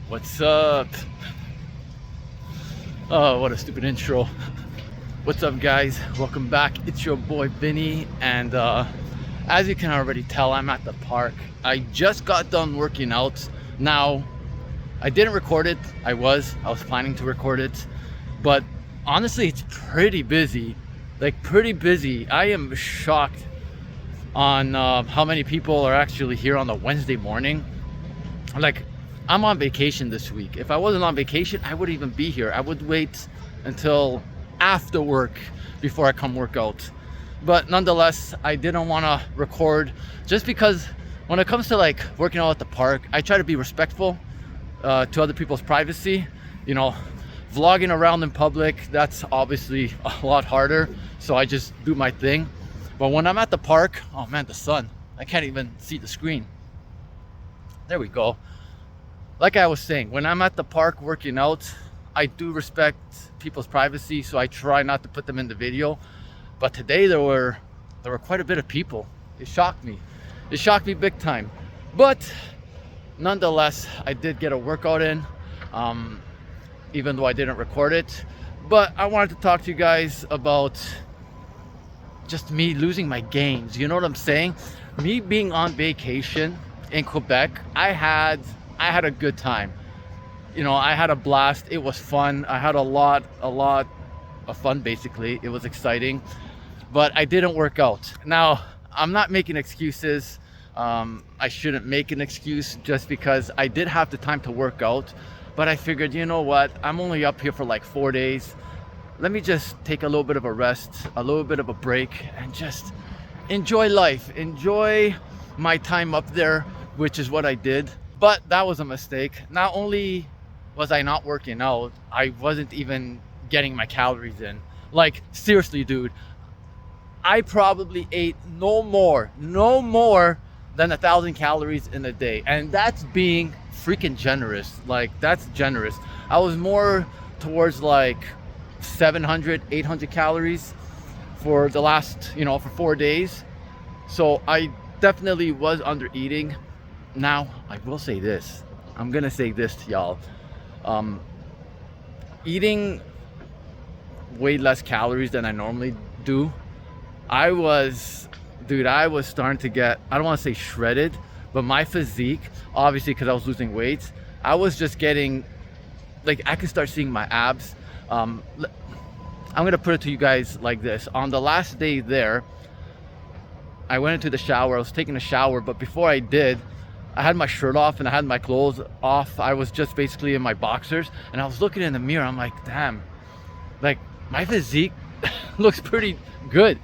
What's up? Oh, what a stupid intro. What's up, guys? Welcome back. It's your boy Vinny, and as you can already tell, I'm at the park. I just got done working out. Now, I didn't record it. I was planning to record it, but honestly, it's pretty busy. Like, pretty busy. I am shocked on how many people are actually here on a Wednesday morning. Like, I'm on vacation this week. If I wasn't on vacation, I wouldn't even be here. I would wait until after work before I come work out. But nonetheless, I didn't want to record just because when it comes to like working out at the park, I try to be respectful to other people's privacy. You know, vlogging around in public, that's obviously a lot harder. So I just do my thing. But when I'm at the park, oh man, the sun, I can't even see the screen. There we go. Like I was saying, when I'm at the park working out, I do respect people's privacy, so I try not to put them in the video. But today there were quite a bit of people. It shocked me. It shocked me big time. But nonetheless, I did get a workout in, even though I didn't record it. But I wanted to talk to you guys about just me losing my gains. You know what I'm saying? Me being on vacation in Quebec, I had a good time. You know, I had a blast. It was fun. I had a lot of fun, basically. It was exciting, but I didn't work out. Now, I'm not making excuses. I shouldn't make an excuse just because I did have the time to work out, but I figured, you know what? I'm only up here for like 4 days. Let me just take a little bit of a rest, a little bit of a break, and just enjoy life, enjoy my time up there, which is what I did. But that was a mistake. Not only was I not working out, I wasn't even getting my calories in. Like, seriously, dude, I probably ate no more than 1,000 calories in a day. And that's being freaking generous. Like, that's generous. I was more towards like 700, 800 calories for the last, for 4 days. So I definitely was under eating. Now, I will say this. I'm gonna say this to y'all. Eating way less calories than I normally do, I was starting to get, I don't want to say shredded, but my physique, obviously because I was losing weight, I was just getting, like, I could start seeing my abs. I'm gonna put it to you guys like this. On the last day there, I went into the shower. I was taking a shower, but before I did, I had my shirt off and I had my clothes off. I was just basically in my boxers, and I was looking in the mirror. I'm like, damn, like, my physique looks pretty good.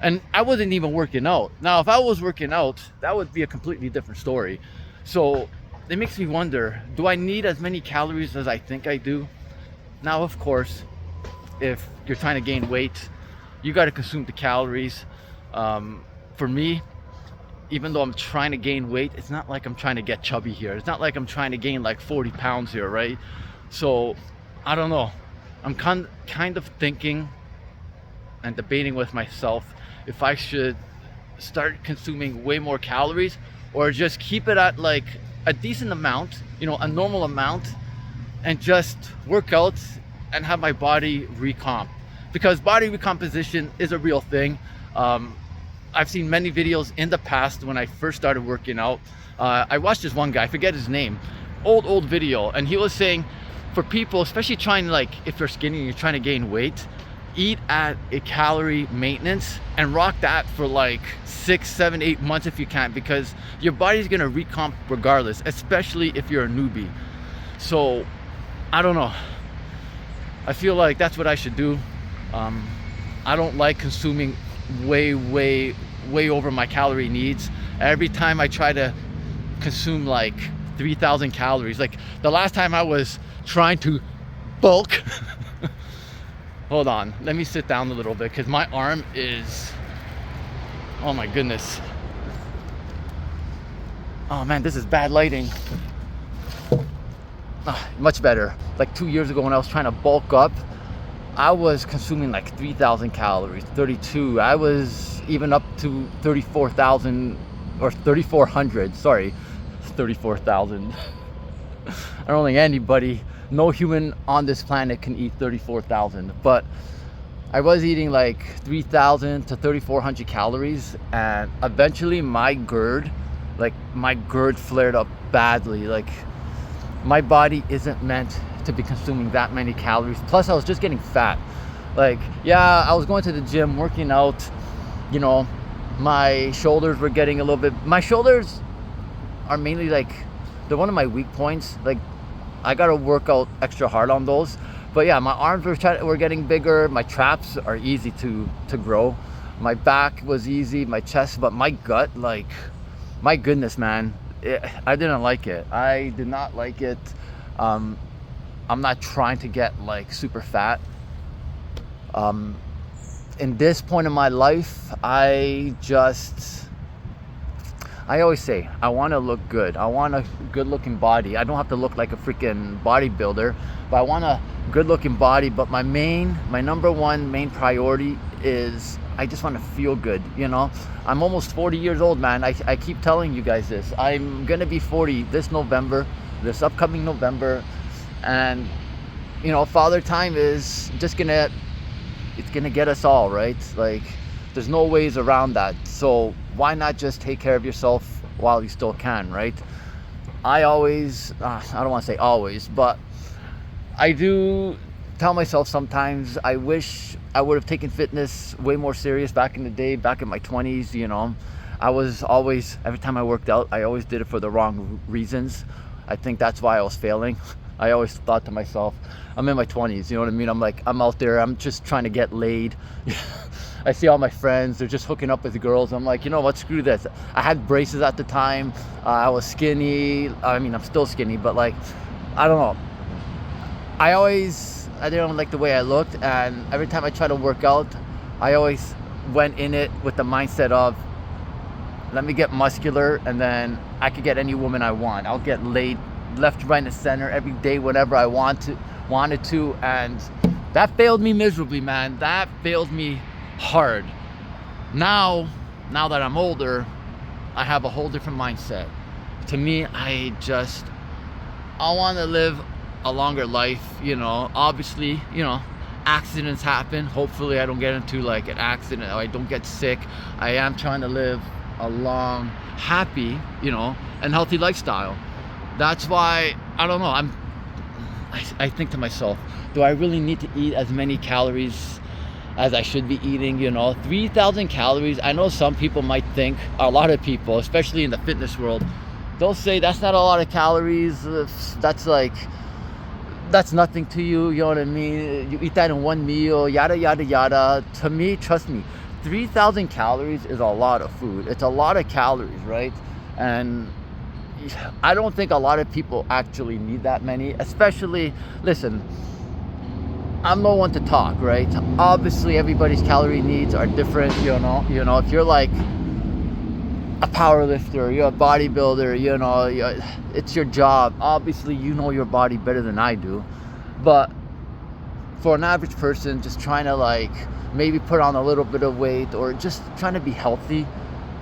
And I wasn't even working out. Now, if I was working out, that would be a completely different story. So it makes me wonder, do I need as many calories as I think I do? Now, of course, if you're trying to gain weight, you got to consume the calories. For me, even though I'm trying to gain weight, it's not like I'm trying to get chubby here. It's not like I'm trying to gain like 40 pounds here, right? So I don't know. I'm kind of thinking and debating with myself if I should start consuming way more calories or just keep it at like a decent amount, a normal amount, and just work out and have my body recomp. Because body recomposition is a real thing. I've seen many videos in the past when I first started working out. I watched this one guy, I forget his name, old video, and he was saying for people, especially trying, like, if you're skinny and you're trying to gain weight, eat at a calorie maintenance and rock that for like 6, 7, 8 months if you can, because your body's gonna recomp regardless, especially if you're a newbie. So I don't know. I feel like that's what I should do. I don't like consuming way over my calorie needs. Every time I try to consume like 3,000 calories, like the last time I was trying to bulk hold on, let me sit down a little bit because my arm is, oh my goodness, oh man, this is bad lighting. Much better. Like 2 years ago when I was trying to bulk up, I was consuming like 3,000 calories, 32. I was even up to 34,000 or 3,400. Sorry, 34,000. I don't think anybody, no human on this planet can eat 34,000. But I was eating like 3,000 to 3,400 calories, and eventually my GERD flared up badly. Like, my body isn't meant to be consuming that many calories. Plus, I was just getting fat. Like, yeah, I was going to the gym, working out, you know, my shoulders were getting a little bit, my shoulders are mainly like, they're one of my weak points. Like, I gotta work out extra hard on those. But yeah, my arms were getting bigger. My traps are easy to grow. My back was easy, my chest, but my gut, like, my goodness, man, I didn't like it. I did not like it. I'm not trying to get like super fat. In this point in my life, I always say, I want to look good. I want a good looking body. I don't have to look like a freaking bodybuilder, but I want a good looking body. But my number one main priority is I just want to feel good. You know, I'm almost 40 years old, man. I keep telling you guys this. I'm going to be 40 this upcoming November. And, you know, Father Time is just it's gonna get us all, right? Like, there's no ways around that. So why not just take care of yourself while you still can, right? I always, I don't want to say always, but I do tell myself sometimes, I wish I would have taken fitness way more serious back in the day, back in my 20s. You know, I was always, every time I worked out, I always did it for the wrong reasons. I think that's why I was failing. I always thought to myself, I'm in my 20s, you know what I mean? I'm out there, I'm just trying to get laid. I see all my friends, they're just hooking up with girls. I'm like, you know what, screw this. I had braces at the time. I was skinny. I mean, I'm still skinny, but like, I don't know. I didn't like the way I looked, and every time I try to work out, I always went in it with the mindset of, let me get muscular, and then I could get any woman I want. I'll get laid left, right, and center every day, whenever I wanted to, and that failed me miserably, man. That failed me hard. Now that I'm older, I have a whole different mindset. To me, I want to live a longer life. You know, obviously, you know, accidents happen. Hopefully I don't get into like an accident, or I don't get sick. I am trying to live a long, happy, you know, and healthy lifestyle. That's why, I don't know, I think to myself, do I really need to eat as many calories as I should be eating? You know, 3,000 calories. I know some people might think, a lot of people, especially in the fitness world, they'll say that's not a lot of calories. That's nothing to you. You know what I mean? You eat that in one meal, yada, yada, yada. To me, trust me, 3,000 calories is a lot of food. It's a lot of calories, right? And I don't think a lot of people actually need that many, especially, listen, I'm no one to talk, right? Obviously, everybody's calorie needs are different, you know, if you're like a power lifter, you're a bodybuilder, you know, it's your job. Obviously, you know your body better than I do. But for an average person just trying to like maybe put on a little bit of weight, or just trying to be healthy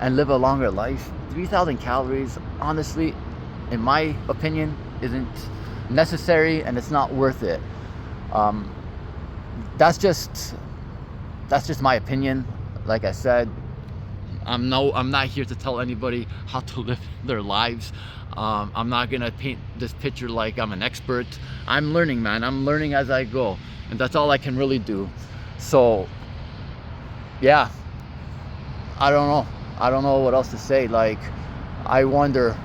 and live a longer life, 3,000 calories, honestly, in my opinion, isn't necessary, and it's not worth it. That's just my opinion. Like I said, I'm not here to tell anybody how to live their lives. I'm not gonna paint this picture like I'm an expert. I'm learning, man. I'm learning as I go, and that's all I can really do. So yeah, I don't know what else to say. Like, I wonder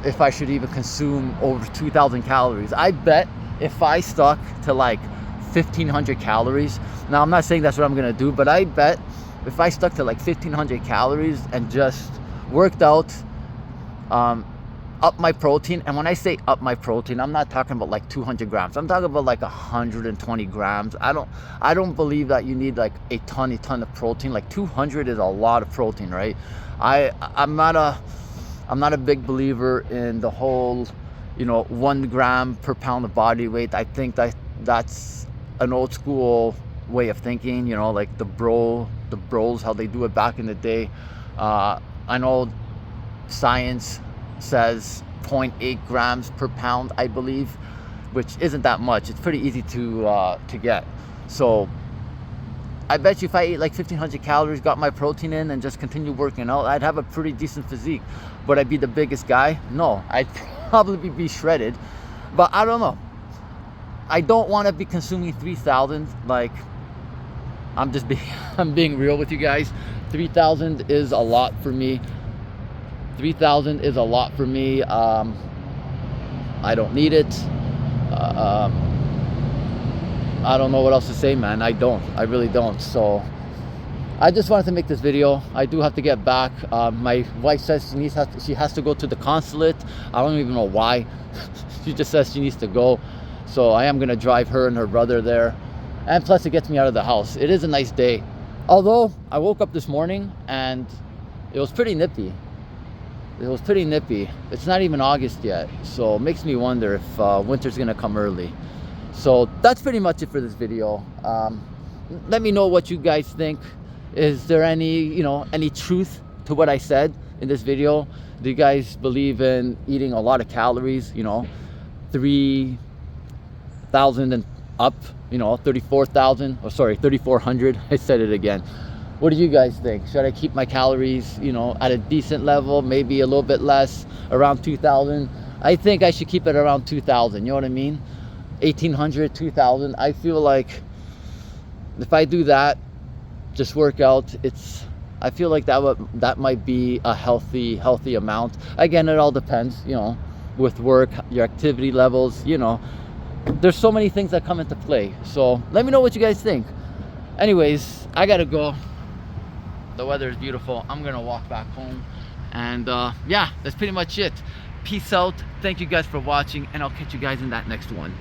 if I should even consume over 2,000 calories. I bet if I stuck to like 1,500 calories, now I'm not saying that's what I'm gonna do, but I bet if I stuck to like 1,500 calories and just worked out, up my protein, and when I say up my protein, I'm not talking about like 200 grams. I'm talking about like 120 grams. I don't believe that you need like a ton of protein. Like 200 is a lot of protein, right? I'm not a big believer in the whole, 1 gram per pound of body weight. I think that's an old school way of thinking, like the bros, how they do it back in the day. I know science says 0.8 grams per pound, I believe, which isn't that much. It's pretty easy to get. So I bet you if I ate like 1,500 calories, got my protein in, and just continue working out, I'd have a pretty decent physique. Would I be the biggest guy? No, I'd probably be shredded, but I don't know. I don't want to be consuming 3,000. Like, I'm being real with you guys. 3,000 is a lot for me. 3,000 is a lot for me. I don't need it. I don't know what else to say, man. I really don't. So I just wanted to make this video. I do have to get back. My wife says she has to go to the consulate. I don't even know why. She just says she needs to go. So I am gonna drive her and her brother there. And plus it gets me out of the house. It is a nice day. Although I woke up this morning and it was pretty nippy. It's not even August yet. So it makes me wonder if winter's gonna come early. So that's pretty much it for this video. Let me know what you guys think. Is there any truth to what I said in this video? Do you guys believe in eating a lot of calories? 3,000 and up, 34,000, or sorry, 3,400. I said it again. What do you guys think? Should I keep my calories, at a decent level, maybe a little bit less, around 2,000? I think I should keep it around 2,000. You know what I mean? 1,800, 2,000. I feel like if I do that, just work out, I feel like that might be a healthy amount. Again, it all depends, with work, your activity levels, there's so many things that come into play. So let me know what you guys think. Anyways, I gotta go. The weather is beautiful. I'm gonna walk back home, and yeah, that's pretty much it. Peace out. Thank you guys for watching, and I'll catch you guys in that next one.